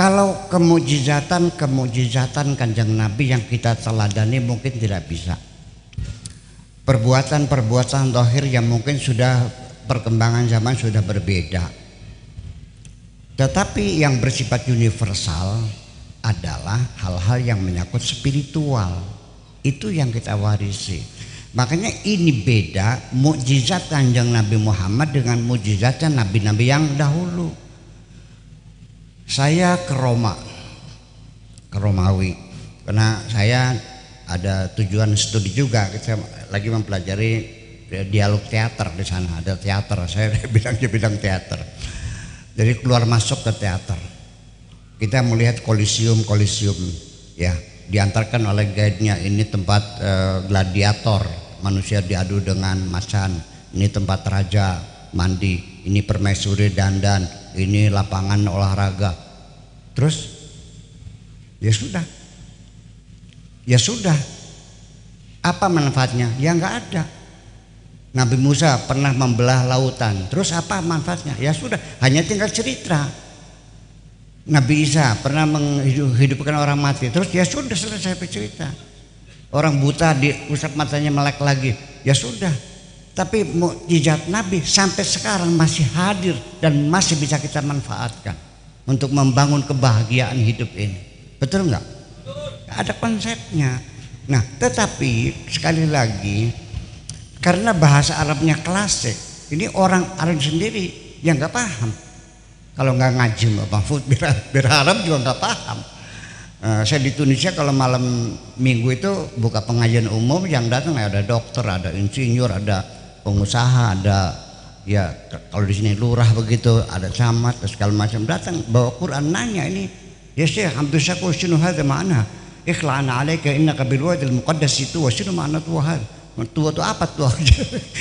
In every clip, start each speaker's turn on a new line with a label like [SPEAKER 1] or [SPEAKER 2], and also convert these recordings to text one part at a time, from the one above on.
[SPEAKER 1] Kalau kemujizatan Kanjeng Nabi yang kita teladani mungkin tidak bisa. Perbuatan-perbuatan zahir yang mungkin sudah perkembangan zaman sudah berbeda. Tetapi yang bersifat universal adalah hal-hal yang menyangkut spiritual. Itu yang kita warisi. Makanya ini beda mukjizat Kanjeng Nabi Muhammad dengan mukjizatnya nabi-nabi yang dahulu. Saya ke Romawi, karena saya ada tujuan studi juga. Saya lagi mempelajari dialog teater di sana. Ada teater, saya bidang teater. Jadi keluar masuk ke teater. Kita melihat kolisium, ya, diantarkan oleh guide-nya. Ini tempat gladiator, manusia diadu dengan macan. Ini tempat raja mandi. Ini permaisuri dandan. Ini lapangan olahraga. Terus ya sudah, apa manfaatnya? Ya nggak ada. Nabi Musa pernah membelah lautan, terus apa manfaatnya? Ya sudah, hanya tinggal cerita. Nabi Isa pernah menghidupkan orang mati, terus ya sudah, selesai bercerita. Orang buta diusap matanya melek lagi, ya sudah. Tapi mukjizat Nabi sampai sekarang masih hadir dan masih bisa kita manfaatkan untuk membangun kebahagiaan hidup ini. Betul nggak? Ada konsepnya. Nah, tetapi sekali lagi karena bahasa Arabnya klasik, ini orang Arab sendiri yang nggak paham. Kalau nggak ngaji Mahfud biar Arab juga nggak paham. Saya di Tunisia kalau malam minggu itu buka pengajian umum, yang datang ada dokter, ada insinyur, ada pengusaha, ada ya kalau di sini lurah begitu, ada camat segala macam datang bawa Quran, nanya ini ya Syekh hampir syaku sinu hadza ma'ana ikhla'ana 'alaika innaka bil wadil muqaddas itu wa sinu ma'ana tuha tua itu apa tuh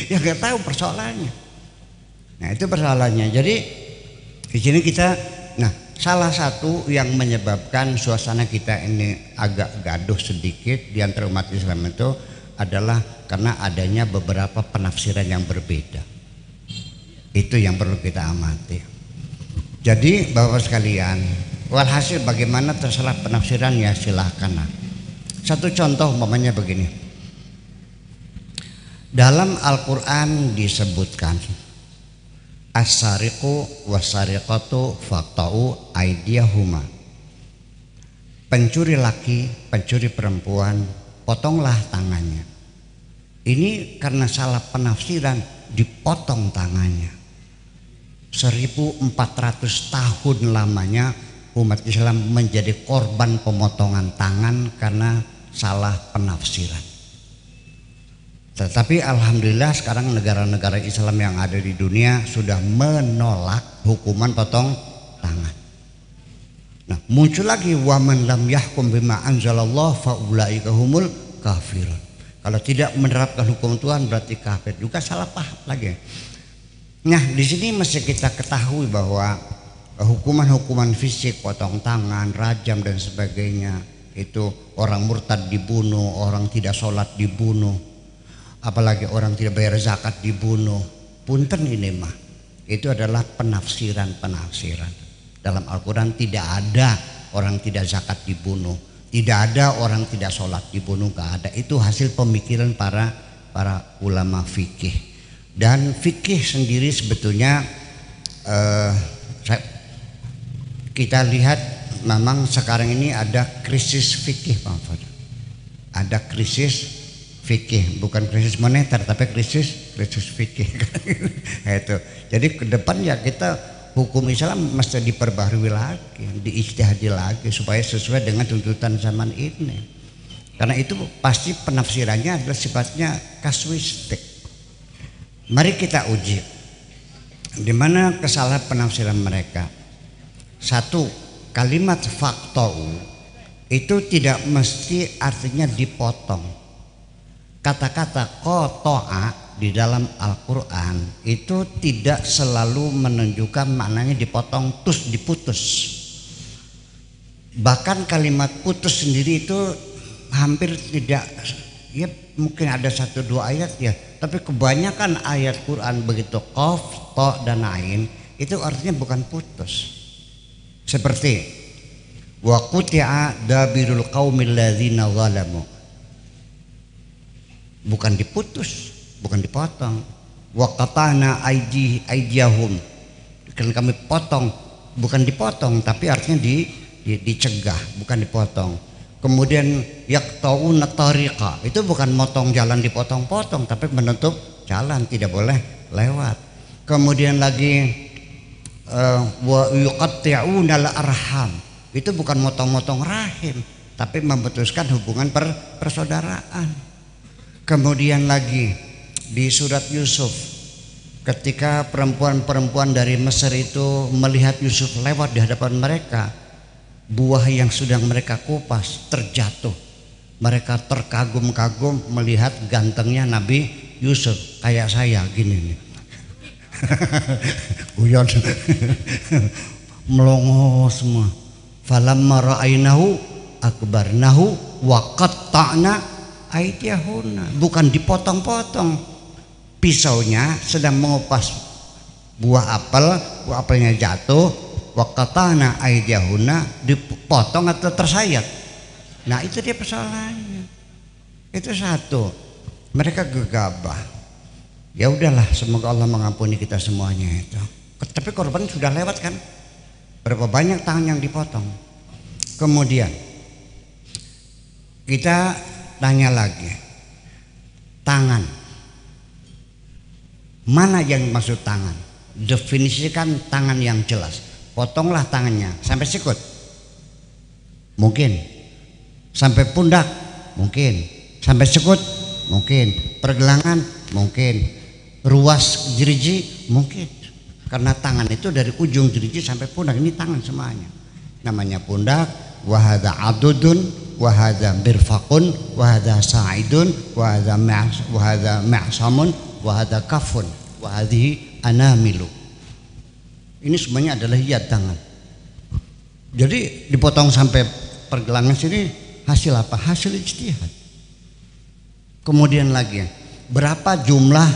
[SPEAKER 1] ya nggak tahu persoalannya. Nah itu persoalannya. Jadi di sini kita, nah salah satu yang menyebabkan suasana kita ini agak gaduh sedikit di antara umat Islam itu adalah karena adanya beberapa penafsiran yang berbeda. Itu yang perlu kita amati. Jadi Bapak sekalian, walhasil bagaimana terserah penafsiran ya silahkan. Satu contoh umpamanya begini. Dalam Al-Quran disebutkan as-sariqu was-sariqatu faqta'u aydiyahuma. Pencuri laki, pencuri perempuan, potonglah tangannya. Ini karena salah penafsiran dipotong tangannya. 1400 tahun lamanya umat Islam menjadi korban pemotongan tangan karena salah penafsiran. Tetapi alhamdulillah sekarang negara-negara Islam yang ada di dunia sudah menolak hukuman potong tangan. Nah, muncul lagi waman lam yahkum bima anzalallah faulaika humul kafirun. Kalau tidak menerapkan hukum Tuhan berarti kafir, juga salah paham lagi. Nah, di sini mesti kita ketahui bahwa hukuman-hukuman fisik, potong tangan, rajam dan sebagainya, itu orang murtad dibunuh, orang tidak sholat dibunuh, apalagi orang tidak bayar zakat dibunuh. Punten ini mah, itu adalah penafsiran. Dalam Al-Quran tidak ada orang tidak zakat dibunuh, tidak ada orang tidak sholat dibunuh, gak ada. Itu hasil pemikiran para ulama fikih. Dan fikih sendiri sebetulnya kita lihat memang sekarang ini ada krisis fikih, Pak Fadil. Ada krisis fikih, bukan krisis moneter tapi krisis fikih. Itu. Jadi ke depan ya kita hukum Islam mesti diperbaharui lagi, diijtihadi lagi supaya sesuai dengan tuntutan zaman ini. Karena itu pasti penafsirannya adalah sifatnya kasuistik. Mari kita uji di mana kesalahan penafsiran mereka. Satu, kalimat faqta'u itu tidak mesti artinya dipotong. Kata-kata qata'a di dalam Al-Quran itu tidak selalu menunjukkan maknanya dipotong, tus diputus. Bahkan kalimat putus sendiri itu hampir tidak, ya mungkin ada 1-2 ayat ya, tapi kebanyakan ayat Quran begitu qaf, ta dan ain itu artinya bukan putus. Seperti wa quti'a dabirul qaumil ladzina zalamu. Bukan diputus, bukan dipotong. Wa qata'na aydiyahum. Kan kami potong, bukan dipotong tapi artinya dicegah, bukan dipotong. Kemudian yaqta'una tariqa, itu bukan motong jalan dipotong-potong tapi menutup jalan, tidak boleh lewat. Kemudian lagi wa yuqatti'una al-arham, itu bukan motong-motong rahim tapi memutuskan hubungan persaudaraan. Kemudian lagi di surat Yusuf, ketika perempuan-perempuan dari Mesir itu melihat Yusuf lewat di hadapan mereka, buah yang sedang mereka kupas terjatuh. Mereka terkagum-kagum melihat gantengnya Nabi Yusuf, kayak saya gini nih. Uyon melongo semua. Falamma ra'ainahu akbarnahu wa qatta'na aydiyahunna. Bukan dipotong-potong. Pisaunya sedang mengupas buah apel, buah apelnya jatuh, wa qatta'na aydiyahunna, dipotong atau tersayat. Nah, itu dia persoalannya. Itu satu. Mereka gegabah. Ya udahlah, semoga Allah mengampuni kita semuanya itu. Tapi korban sudah lewat kan? Berapa banyak tangan yang dipotong. Kemudian kita tanya lagi, tangan, mana yang maksud tangan? Definisikan tangan yang jelas. Potonglah tangannya sampai sikut, mungkin. Sampai pundak, mungkin. Sampai sikut, mungkin. Pergelangan, mungkin. Ruas jeriji, mungkin. Karena tangan itu dari ujung jeriji sampai pundak, ini tangan semuanya. Namanya pundak. Wa hadza adudun, wa hadza mirfaqun, wa hadza sa'idun, wa hadza ma'samun, wa hadza kafun, wa hadhihi anamilu. Ini semuanya adalah yad, tangan. Jadi dipotong sampai pergelangan sini, hasil apa? Hasil ijtihad. Kemudian lagi, berapa jumlah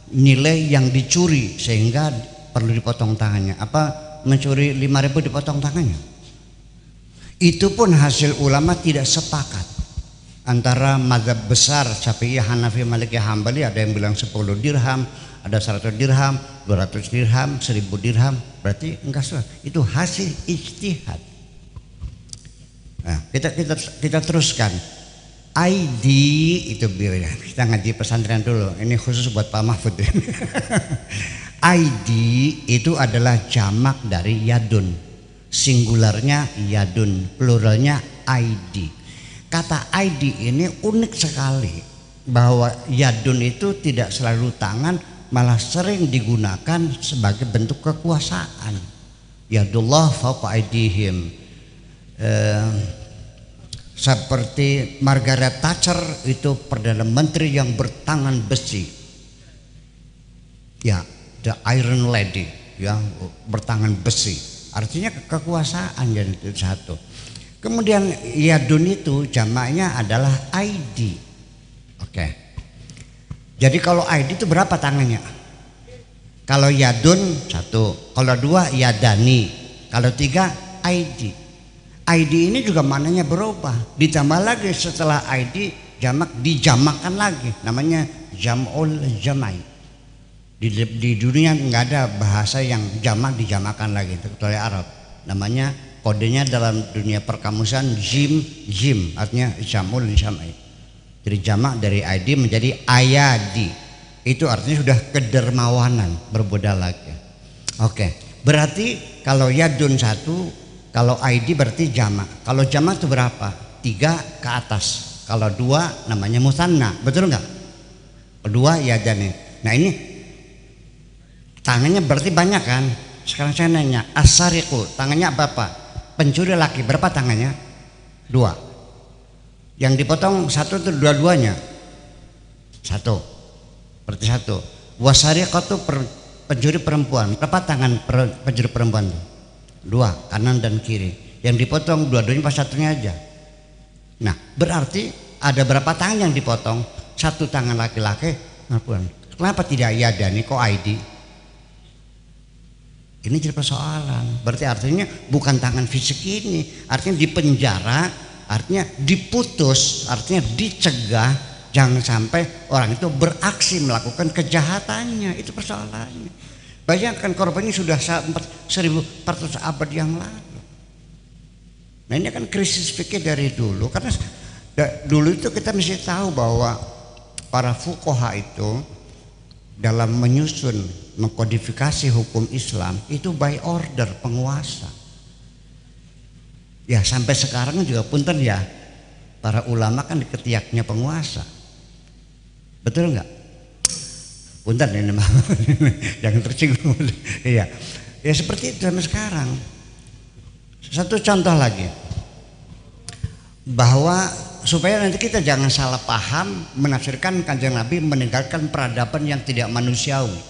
[SPEAKER 1] nilai yang dicuri sehingga perlu dipotong tangannya? Apa mencuri 5.000 dipotong tangannya? Itu pun hasil ulama tidak sepakat. Antara mazhab besar Syafi'i, Hanafi, Maliki, Hambali, ada yang bilang 10 dirham, ada 100 dirham, 200 dirham, 1000 dirham. Berarti enggak salah. Itu hasil ijtihad. Nah, kita teruskan. ID itu biar kita ngaji pesantren dulu. Ini khusus buat Pak Mahfud. ID itu adalah jamak dari yadun. Singularnya yadun, pluralnya ID. Kata ID ini unik sekali, bahwa yadun itu tidak selalu tangan, malah sering digunakan sebagai bentuk kekuasaan. Yadullah fawqa aydihim. Seperti Margaret Thatcher itu Perdana Menteri yang bertangan besi, ya, the Iron Lady, ya, bertangan besi, artinya kekuasaan. Jadi itu satu. Kemudian yadun itu jamaknya adalah ID. Oke. Jadi kalau ID itu berapa tangannya? Kalau yadun 1, kalau 2 yadani, kalau 3 ID. ID ini juga maknanya berubah. Ditambah lagi setelah ID jamak, dijamakkan lagi, namanya jam'ul jamai. Di dunia nggak ada bahasa yang jamak dijamakkan lagi kecuali Arab. Namanya, kodenya dalam dunia perkamusan jim, artinya jam'ul jamai. Jadi jamak dari ID menjadi ayadi. Itu artinya sudah kedermawanan, berbeda lagi. Oke, berarti kalau yadun 1, kalau ID berarti jamak. Kalau jamak itu berapa? 3 ke atas. Kalau 2 namanya musanna, betul nggak? Kedua yadani. Nah ini tangannya berarti banyak kan? Sekarang saya nanya, as-sariqu tangannya apa? Pencuri laki berapa tangannya? 2. Yang dipotong 1 itu dua-duanya. 1. Berarti 1. Wasariqatu pencuri perempuan. Berapa tangan pencuri perempuan itu? 2, kanan dan kiri. Yang dipotong dua-duanya pas satunya aja. Nah, berarti ada berapa tangan yang dipotong? 1 tangan laki-laki. Kenapa tidak yadani kok ID? Ini jadi persoalan. Berarti artinya bukan tangan fisik ini, artinya dipenjara, artinya diputus, artinya dicegah jangan sampai orang itu beraksi melakukan kejahatannya. Itu persoalannya. Bayangkan korbannya sudah 1400 abad yang lalu. Nah ini kan krisis fikih dari dulu, karena dulu itu kita mesti tahu bahwa para fuqaha itu dalam menyusun mengkodifikasi hukum Islam itu by order penguasa. Ya sampai sekarang juga punten ya, para ulama kan ketiaknya penguasa. Betul nggak? Punten ini mah jangan tersinggung. Iya, ya seperti itu sampai sekarang. Satu contoh lagi, bahwa supaya nanti kita jangan salah paham menafsirkan Kanjeng Nabi meninggalkan peradaban yang tidak manusiawi,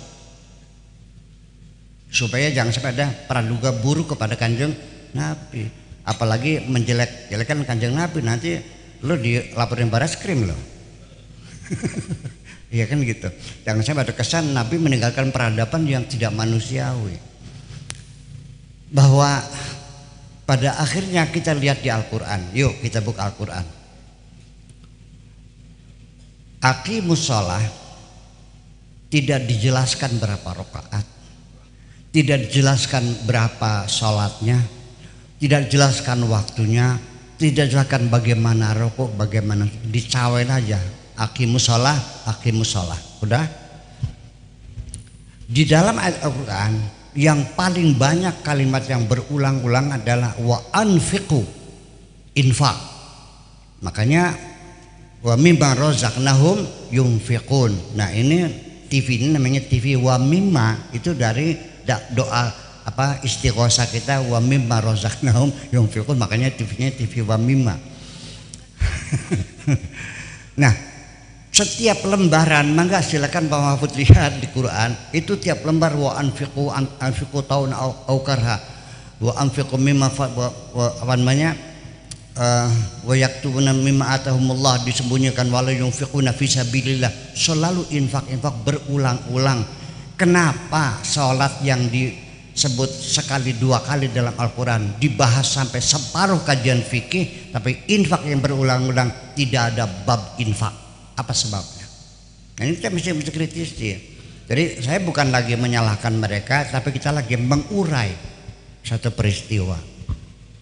[SPEAKER 1] supaya jangan sampai ada praduga buruk kepada Kanjeng Nabi, apalagi menjelek-jelekan Kanjeng Nabi, nanti lo dilaporin Barreskrim lo. Iya kan gitu. Jangan sampai ada kesan Nabi meninggalkan peradaban yang tidak manusiawi. Bahwa pada akhirnya kita lihat di Al-Quran. Yuk kita buka Al-Quran. Aqimus shalah tidak dijelaskan berapa rakaat, tidak dijelaskan berapa sholatnya, tidak dijelaskan waktunya, tidak dijelaskan bagaimana rukuk, bagaimana, dicawain aja. Aqimus shalah, aqimus shalah. Udah. Di dalam ayat Al-Quran yang paling banyak kalimat yang berulang-ulang adalah wa anfiqu, infak. Makanya wa mimma razaqnahum yunfiqun. Nah ini TV ini namanya TV wa mimma, itu dari doa apa istighosah kita, wa mimma razaqnahum yunfiqun, makanya TV-nya TV wa mimma. Nah setiap lembaran, mangga silakan Pak Mahfud lihat di Quran itu tiap lembar wa anfiqu taun au karha, wa anfiqu mimma apa namanya wa yaktubuna mimma atahumullah, disembunyikan wala yunfiquna fi sabilillah, selalu infak berulang-ulang. Kenapa sholat yang disebut sekali dua kali dalam Al-Quran dibahas sampai separuh kajian fikih, tapi infak yang berulang-ulang tidak ada bab infak? Apa sebabnya? Nah ini kita mesti kritis ya. Jadi saya bukan lagi menyalahkan mereka, tapi kita lagi mengurai satu peristiwa.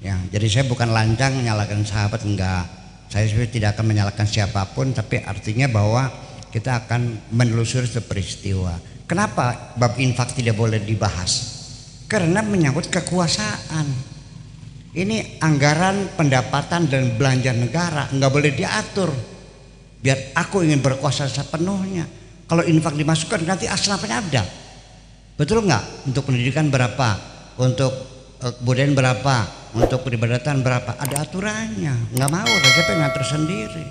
[SPEAKER 1] Ya, jadi saya bukan lancang menyalahkan sahabat, enggak. Saya tidak akan menyalahkan siapapun, tapi artinya bahwa kita akan menelusuri satu peristiwa. Kenapa bab infak tidak boleh dibahas? Karena menyangkut kekuasaan. Ini anggaran pendapatan dan belanja negara, enggak boleh diatur. Biar aku ingin berkuasa sepenuhnya. Kalau infak dimasukkan nanti asrafnya ada. Betul nggak? Untuk pendidikan berapa? Untuk kebudayaan berapa? Untuk peribadatan berapa? Ada aturannya. Nggak mau, Raja pengen ngatur sendiri.